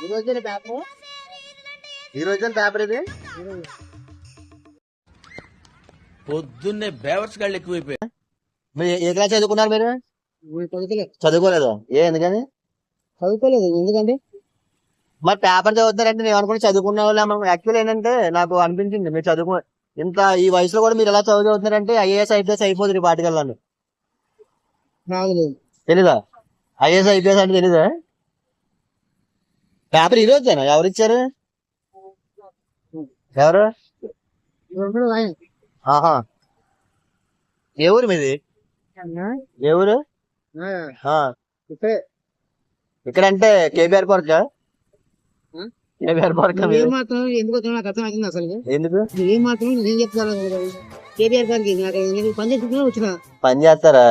ఈ రోజు పేపర్ ఇది పొద్దున్నే బేవర్స్ గాళ్ళు ఎక్కువైపోయాయి. మీరు ఏ క్లాస్ చదువుకున్నారు మీరు? చదువుకోలేదు. ఎందుకని చదువుకోలేదు? ఎందుకంటే మరి పేపర్ చదువుతారంటే నేను అనుకుంటే చదువుకున్న వాళ్ళు. యాక్చువల్ ఏంటంటే నాకు అనిపించింది మీరు చదువుకో ఇంత ఈ వయసులో కూడా మీరు ఎలా చదువుతున్నారంటే ఐఏఎస్ ఐపీఎస్ అయిపోతుంది పాటికెళ్ళాను. తెలీదా? ఐఏఎస్ ఐపీఎస్ అంటే తెలీదా? పేపర్ ఈ రోజేనా? ఎవరు ఇచ్చారు? ఎవరు? ఆహా, ఏ ఊరు మీది? ఏ ఊరు? ఇక్కడ అంటే కేబీఆర్ పార్క్. కేబీఆర్ పార్క్ మాత్రం ఎందుకు నాకు అర్థం అవుతుంది అసలు. ఎందుకు ఏం మాత్రం నేను చెప్తాను కేబీఆర్ పార్క్ పని చేస్తున్నా వచ్చిన పని చేస్తారా?